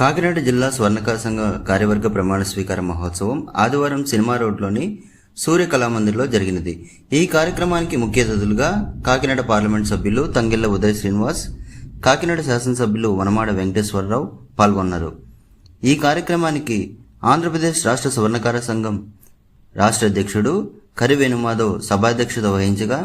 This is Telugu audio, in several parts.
కాకినాడ జిల్లా స్వర్ణకార సంఘ కార్యవర్గ ప్రమాణ స్వీకార మహోత్సవం ఆదివారం సినిమా రోడ్లోని సూర్య కళామందిర్లో జరిగినది. ఈ కార్యక్రమానికి ముఖ్య అతిథులుగా కాకినాడ పార్లమెంట్ సభ్యులు తంగెళ్ల ఉదయ్ శ్రీనివాస్, కాకినాడ శాసనసభ్యులు వనమాడ వెంకటేశ్వరరావు పాల్గొన్నారు. ఈ కార్యక్రమానికి ఆంధ్రప్రదేశ్ రాష్ట్ర స్వర్ణకార సంఘం రాష్ట్ర అధ్యక్షుడు కరి వేణుమాధవ్ సభాధ్యక్షత వహించగా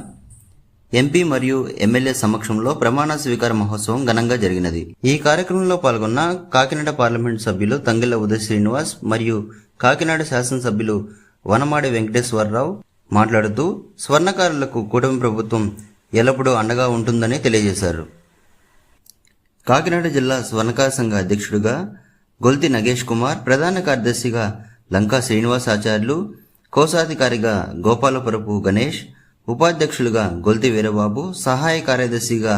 ఎంపీ మరియు ఎమ్మెల్యే సమక్షంలో ప్రమాణ స్వీకార మహోత్సవం ఘనంగా జరిగినది. ఈ కార్యక్రమంలో పాల్గొన్న కాకినాడ పార్లమెంట్ సభ్యులు తంగెళ్ల ఉదయ్ శ్రీనివాస్ మరియు కాకినాడ శాసనసభ్యులు వనమాడి వెంకటేశ్వరరావు మాట్లాడుతూ స్వర్ణకారులకు కూటమి ప్రభుత్వం ఎల్లప్పుడూ అండగా ఉంటుందని తెలియజేశారు. కాకినాడ జిల్లా స్వర్ణకార సంఘ అధ్యక్షుడిగా గొల్తి నగేష్ కుమార్, ప్రధాన కార్యదర్శిగా లంకా శ్రీనివాసాచార్యులు, కోశాధికారిగా గోపాలపురపు గణేష్, ఉపాధ్యక్షులుగా గొల్తి వీరబాబు, సహాయ కార్యదర్శిగా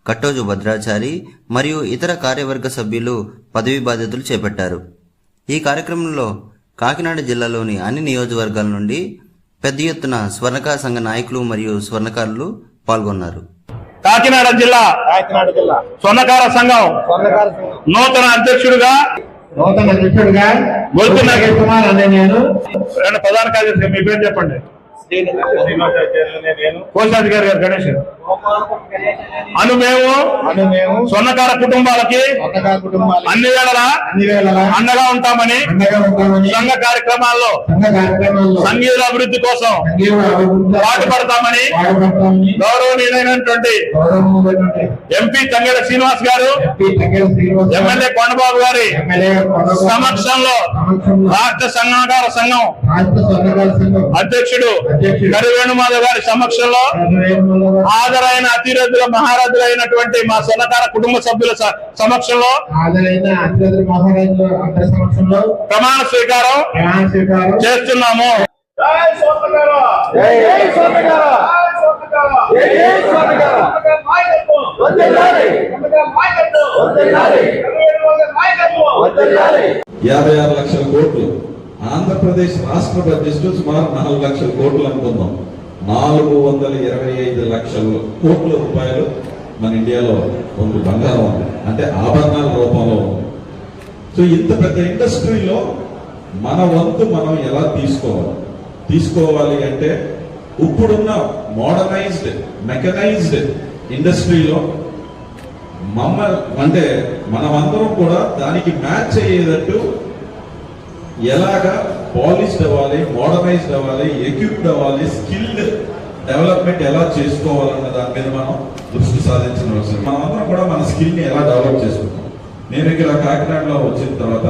కట్టోజు భద్రాచారి మరియు ఇతర కార్యవర్గ సభ్యులు పదవీ బాధ్యతలు చేపట్టారు. ఈ కార్యక్రమంలో కాకినాడ జిల్లాలోని అన్ని నియోజకవర్గాల నుండి పెద్ద ఎత్తున స్వర్ణకార సంఘ నాయకులు మరియు స్వర్ణకారులు పాల్గొన్నారు. కాకినాడ జిల్లా స్వర్ణకార సంఘం నూతన అధ్యక్షుడిగా గొల్తి నగేష్ కుమార్ అనే నేను, ప్రధాన కార్యదర్శి మీ పేరు చెప్పండి. కోశాధికారి గారు గణేష్. అను మేము స్వర్ణకార కుటుంబాలకి అన్ని వేళలా అండగా ఉంటామని, సంఘ కార్యక్రమాల్లో సంఘీయుల అభివృద్ధి కోసం పాటుపడతామని గౌరవనీయులైనటువంటి ఎంపీ తంగెళ్ల శ్రీనివాస్ గారు, ఎమ్మెల్యే కొండబాబు గారి సమక్షంలో రాష్ట్ర స్వర్ణకార సంఘం అధ్యక్షుడు కరి వేణుమాధవ్ గారి సమక్షంలో హాజరైన అతిరథుల మహారథులైనటువంటి మా స్వర్ణకార కుటుంబ సభ్యుల సమక్షంలో ప్రమాణ స్వీకారం చేస్తున్నాము. యాభై 6 లక్షల కోట్లు, ఆంధ్రప్రదేశ్ రాష్ట్ర బడ్జెట్ సుమారు 4 లక్షల కోట్లు అనుకుందాం. 425 లక్షల కోట్ల రూపాయలు మన ఇండియాలో ಒಂದು బంగారం ఉంది, అంటే ఆభరణాల రూపంలో ఉంది. సో ఇంత పెద్ద ఇండస్ట్రీలో మన వంతు మనం ఎలా తీసుకోవాలి అంటే ఇప్పుడున్న మోడర్నైజ్డ్ మెకనైజ్డ్ ఇండస్ట్రీలో అంటే మనమందరం కూడా దానికి మ్యాచ్ అయ్యేటట్టు ఎలాగా పాలిష్డ్ అవ్వాలి, మోడర్నైజ్డ్ అవ్వాలి, ఎక్విప్డ్ అవ్వాలి, స్కిల్డ్ డెవలప్మెంట్ ఎలా చేసుకోవాలన్న దాని మీద మనం దృష్టి సాధించిన అవసరం. మనమందరం కూడా మన స్కిల్ని ఎలా డెవలప్ చేసుకుంటాం. నేను ఇక్కడ కాకినాడలో వచ్చిన తర్వాత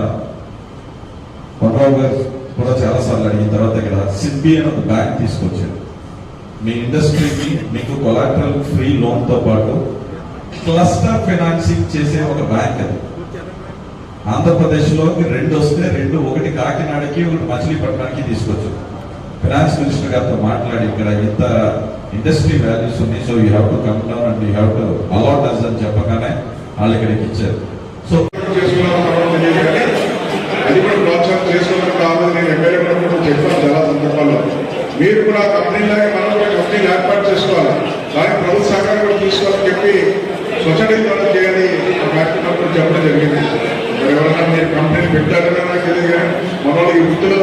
కొండబాబు గారు కూడా చాలాసార్లు అడిగిన తర్వాత ఇక్కడ సిడ్బీ అని ఒక బ్యాంక్ తీసుకొచ్చారు. మీ ఇండస్ట్రీకి మీకు కొలాటరల్ ఫ్రీ లోన్తో పాటు క్లస్టర్ ఫైనాన్సింగ్ చేసే ఒక బ్యాంక్ అది. ఆంధ్రప్రదేశ్లో 2 వస్తే 2, ఒకటి కాకినాడకి, ఒకటి మచిలీపట్నానికి తీసుకొచ్చారు. ఫైనాన్స్ మినిస్టర్ గారితో మాట్లాడి ఇక్కడ ఇంత ఇండస్ట్రీ వాల్యూస్ ఉన్నాయి, so you have to come down and you have to allot us అని చెప్పగానే వాళ్ళు ఇక్కడికి ఇచ్చారు. సో అది కూడా ప్రోత్సాహం చేసుకోవడం కావాలి. నేను ఎమ్మెల్యే కూడా చెప్పాను చాలా సందర్భాల్లో, మీరు కూడా కంపెనీలాగే మనం కూడా కంపెనీలు ఏర్పాటు చేసుకోవాలి, దానికి ప్రభుత్వ సహకారం కూడా తీసుకోవాలని చెప్పి సొసైటీ ద్వారా చేయాలి కార్యక్రమం చెప్పడం జరిగింది. ఎవరైనా మీరు కంపెనీ పెట్టారని నాకు తెలియదు, కానీ మన వాళ్ళు ఈ వృత్తిలో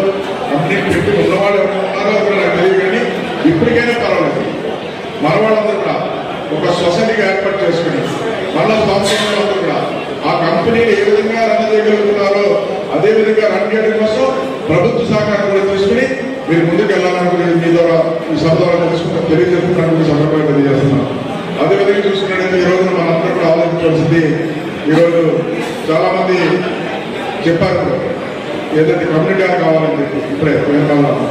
కంపెనీ పెట్టి ఉన్నవాళ్ళు ఎవరైనా ఉన్నారో కూడా నాకు తెలియదు, కానీ ఇప్పటికైనా పర్వాలేదు మన వాళ్ళందరూ కూడా ఒక సొసైటీగా ఏర్పాటు చేసుకుని మళ్ళా సంవత్సరంలో కూడా ఆ కంపెనీని ఏ విధంగా రన్ చేయగలుగుతున్నారో అదేవిధంగా రన్ చేయడం కోసం ప్రభుత్వ సహకారం కూడా తీసుకుని మీరు ముందుకు వెళ్ళాలనుకుని మీ ద్వారా ఈ సభ ద్వారా తెలుసుకుంటాం తెలియజేస్తున్నాను సందర్భంగా తెలియజేస్తున్నాను. అదేవిధంగా చూసుకున్నట్లయితే ఈ రోజున మనందరూ కూడా ఆలోచించాల్సింది, ఈరోజు చాలా మంది చెప్పారు ఏదైతే కమ్యూనిటీ కావాలని చెప్పి ఇప్పుడే కావాలి.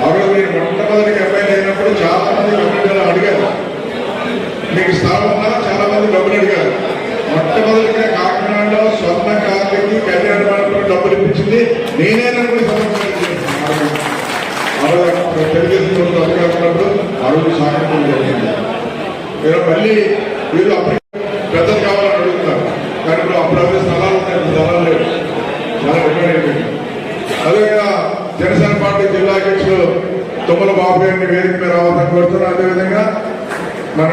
ఆ రోజు మీరు మొట్టమొదటిగా ఎమ్మెల్యే అయినప్పుడు చాలా మంది కమ్యూనిటీలో అడిగారు, మీకు స్థలం ఉన్నా చాలా మంది డబ్బులు అడిగారు. మొట్టమొదటిగా కాకినాడలో స్వర్ణకారులకి కళ్యాణ మండపంలో డబ్బులు ఇప్పించింది నేనేనని తెలుగుదేశం అధికారులు ఆ రోజు సాయంత్రం జరిగింది. మీరు మళ్ళీ మీరు అప్పుడు పెద్దలు కావాలని అడుగుతున్నారు, కానీ ఇప్పుడు అప్పుడు స్థలాలు ఉన్నాయి, స్థలాలు లేవు, చాలా డిమాండ్ అయిపోయింది. అదేవిధంగా జనసేన పార్టీ జిల్లా అధ్యక్షులు తుమ్మల బాబు గారిని వేదిక మీద రావాలని కోరుతున్నారు. అదేవిధంగా మన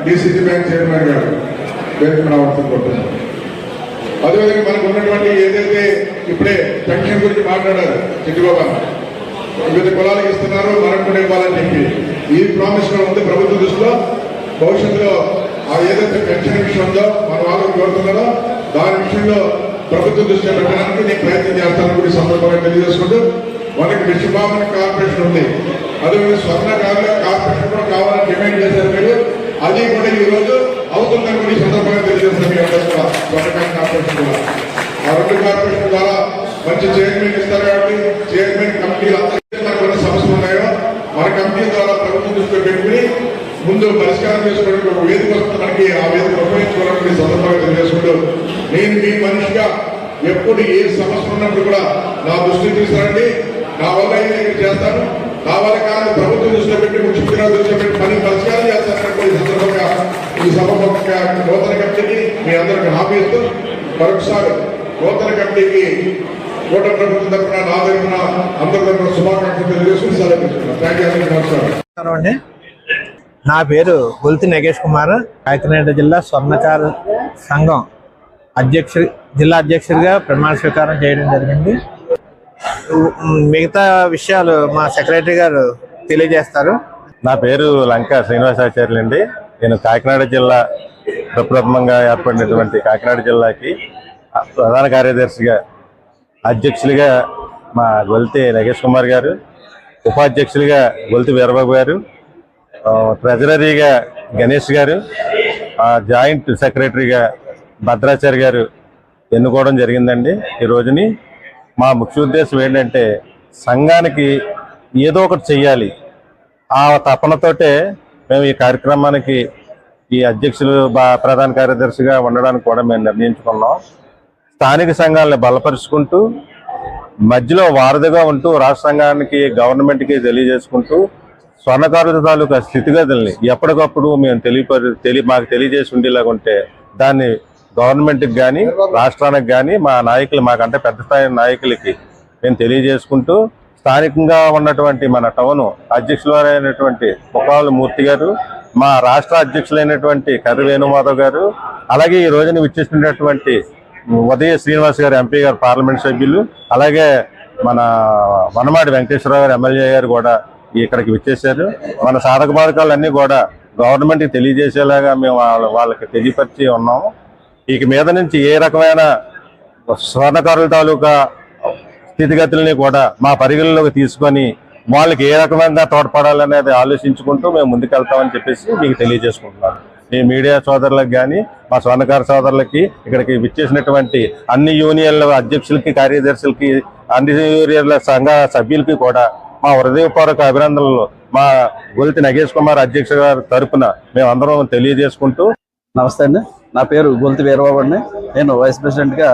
డిసిసి బ్యాంక్ చైర్మన్ గారు వేదిక మీద రావాలని కోరుతున్నారు. అదేవిధంగా మనకు ఉన్నటువంటి ఏదైతే ఇప్పుడే పెన్షన్ గురించి మాట్లాడారు చంద్రబాబు, వివిధ కులాలకు ఇస్తున్నారు, మనకు కూడా ఇవ్వాలని చెప్పి ఈ ప్రామిస్ లో ఉంది ప్రభుత్వ దృష్టిలో. భవిష్యత్తులో ఆ ఏదైతే పెన్షన్ విషయం ఉందో మన వాళ్ళు కోరుతున్నారో దాని విషయంలో ప్రభుత్వ దృష్టిలో పెట్టడానికి నేను ప్రయత్నం చేస్తానని కూడా సందర్భంగా తెలియజేసుకుంటూ, మనకి విశ్వభావన కార్పొరేషన్ ఉంది, అదేవిధంగా స్వర్ణ కార్పొరేషన్ కూడా కావాలని డిమాండ్ చేశారు మీరు. అది కూడా ఈ రోజు అవుతుందని కూడా ఈ సందర్భంగా తెలియజేస్తున్నారు. స్వర్ణ కార్పొరేషన్ కూడా ఆ రెండు కార్పొరేషన్ ద్వారా మంచి చైర్మన్ ఇస్తారు కాబట్టి చైర్మన్ కమిటీలు అందరికీ సమస్యలు ఉన్నాయో మన కమిటీ ద్వారా ప్రభుత్వం దృష్టిలో పెట్టుకుని ముందు పరిష్కారం చేసుకోవడానికి ఒక వేదిక వస్తుంది, మనకి ఆ వేదిక ఉపయోగించుకోవాలని సందర్భంగా తెలియజేసుకుంటూ, నేను మీ మనిషిగా ఎప్పుడు ఏ సమస్య ఉన్నప్పుడు కూడా నా దృష్టికి తీసుకురండి, నా వల్ల అయితే ఇక్కడ చేస్తాను, నా వల్ల కాదు ప్రభుత్వం దృష్టిలో పెట్టి ముఖ్యమంత్రి దృష్టిలో పెట్టి పని పరిష్కారం చేస్తాను. ఈ సందర్భంగా ఈ సభ నూతన కమిటీకి మీ అందరికి హామీ ఇస్తూ మరొకసారి నూతన కమిటీకి కూటమి ప్రభుత్వం తరఫున నా తరఫున అందరి తరఫున శుభాకాంక్షలు తెలియజేసుకుని సెలవు తీసుకున్నాను. థ్యాంక్ యూ, అందరికీ నమస్కారం అండి. నా పేరు గొల్తి నగేష్ కుమార్, కాకినాడ జిల్లా స్వర్ణకార సంఘం జిల్లా అధ్యక్షుడిగా ప్రమాణ స్వీకారం చేయడం జరిగింది. మిగతా విషయాలు మా సెక్రటరీ గారు తెలియజేస్తారు. నా పేరు లంకా శ్రీనివాసాచార్యులు అండి. నేను కాకినాడ జిల్లా ప్రప్రథమంగా ఏర్పడినటువంటి కాకినాడ జిల్లాకి ప్రధాన కార్యదర్శిగా, అధ్యక్షులుగా మా గొల్తి నగేష్ కుమార్ గారు, ఉపాధ్యక్షులుగా గొల్తి వీరబాబు గారు, ట్రెజరరీగా గణేష్ గారు, జాయింట్ సెక్రటరీగా భద్రాచారి గారు ఎన్నుకోవడం జరిగిందండి. ఈ రోజుని మా ముఖ్య ఉద్దేశం ఏంటంటే సంఘానికి ఏదో ఒకటి చెయ్యాలి, ఆ తపనతోటే మేము ఈ కార్యక్రమానికి ఈ అధ్యక్షులు ప్రధాన కార్యదర్శిగా ఉండడానికి కూడా మేము నిర్ణయించుకున్నాం. స్థానిక సంఘాలను బలపరుచుకుంటూ మధ్యలో వారధిగా ఉంటూ రాష్ట్ర సంఘానికి గవర్నమెంట్కి తెలియజేసుకుంటూ స్వర్ణకారుల తాలూకా స్థితిగతుల్ని ఎప్పటికప్పుడు మేము మాకు తెలియజేసి ఉండేలాగా ఉంటే దాన్ని గవర్నమెంట్కి కానీ రాష్ట్రానికి కానీ మా నాయకులు మాకంటే పెద్ద స్థాయి నాయకులకి మేము తెలియజేసుకుంటూ స్థానికంగా ఉన్నటువంటి మన టౌన్ అధ్యక్షులు అయినటువంటి ముఖాలు మూర్తి గారు, మా రాష్ట్ర అధ్యక్షులైనటువంటి కర్రి వేణుమాధవ్ గారు, అలాగే ఈ రోజున విచ్చేసినటువంటి ఉదయ శ్రీనివాస్ గారు ఎంపీ గారు పార్లమెంట్ సభ్యులు, అలాగే మన వనమాడి వెంకటేశ్వరరావు గారు ఎమ్మెల్యే గారు కూడా ఇక్కడికి విచ్చేశారు. మన సాధక బాధకాలన్నీ కూడా గవర్నమెంట్కి తెలియజేసేలాగా మేము వాళ్ళకి తెలియపరిచి ఉన్నాము. ఇక మీద నుంచి ఏ రకమైన స్వర్ణకారుల తాలూకా స్థితిగతుల్ని కూడా మా పరిగణలోకి తీసుకొని వాళ్ళకి ఏ రకమైన తోడ్పడాలనేది ఆలోచించుకుంటూ మేము ముందుకెళ్తామని చెప్పేసి మీకు తెలియజేసుకుంటున్నాను. మీ మీడియా సోదరులకు కానీ మా స్వర్ణకార సోదరులకి, ఇక్కడికి విచ్చేసినటువంటి అన్ని యూనియన్ల అధ్యక్షులకి, కార్యదర్శులకి, అన్ని యూనియన్ల సంఘ సభ్యులకి కూడా మా హృదయపూర్వక అభినందనలు మా గొల్తి నగేష్ కుమార్ అధ్యక్షుల గారి తరపున మేమందరం తెలియజేసుకుంటూ. నమస్తే అండి, నా పేరు గొల్తి వీరబాబు అండి. నేను వైస్ ప్రెసిడెంట్గా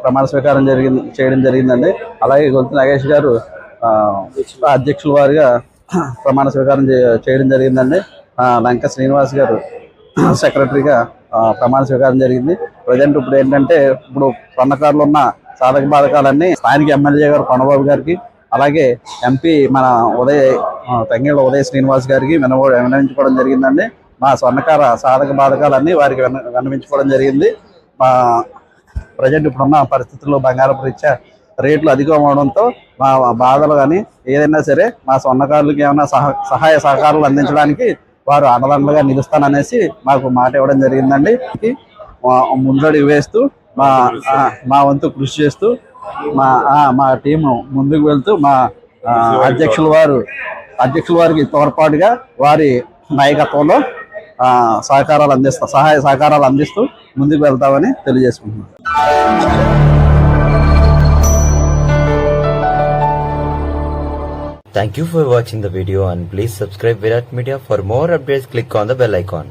ప్రమాణ స్వీకారం చేయడం జరిగిందండి. అలాగే గొల్తి నగేష్ గారు అధ్యక్షుల వారిగా ప్రమాణ స్వీకారం చేయడం జరిగిందండి. లంక శ్రీనివాస్ గారు సెక్రటరీగా ప్రమాణ స్వీకారం జరిగింది. ప్రజెంట్ ఇప్పుడు ఏంటంటే ఇప్పుడు స్వర్ణకారులు ఉన్న సాధక బాధకాలన్నీ స్థానిక ఎమ్మెల్యే గారు కొండబాబు గారికి, అలాగే ఎంపీ మన తంగేళ్ళ ఉదయ శ్రీనివాస్ గారికి విన్నవించుకోవడం జరిగిందండి. మా స్వర్ణకార సాధక బాధకాలన్నీ వారికి విన్నవించుకోవడం జరిగింది. మా ప్రజెంట్ ఇప్పుడున్న పరిస్థితుల్లో బంగారపు రీత్యా రేట్లు అధికం అవడంతో మా బాధలు కానీ ఏదైనా సరే మా స్వర్ణకారులకి ఏమైనా సహాయ సహకారాలు అందించడానికి వారు అండదండలుగా నిలుస్తాననేసి మాకు మాట ఇవ్వడం జరిగిందండి. ముందడుగు వేస్తూ మా వంతు కృషి చేస్తూ మా టీము ముందుకు వెళ్తూ మా అధ్యక్షుల వారికి తోడ్పాటుగా వారి నాయకత్వంలో సహాయ సహకారాలు అందిస్తూ ముందుకు వెళ్తామని తెలియజేసుకుంటున్నాను. Thank you for watching the video and please subscribe Virat Media. For more updates, click on the bell icon.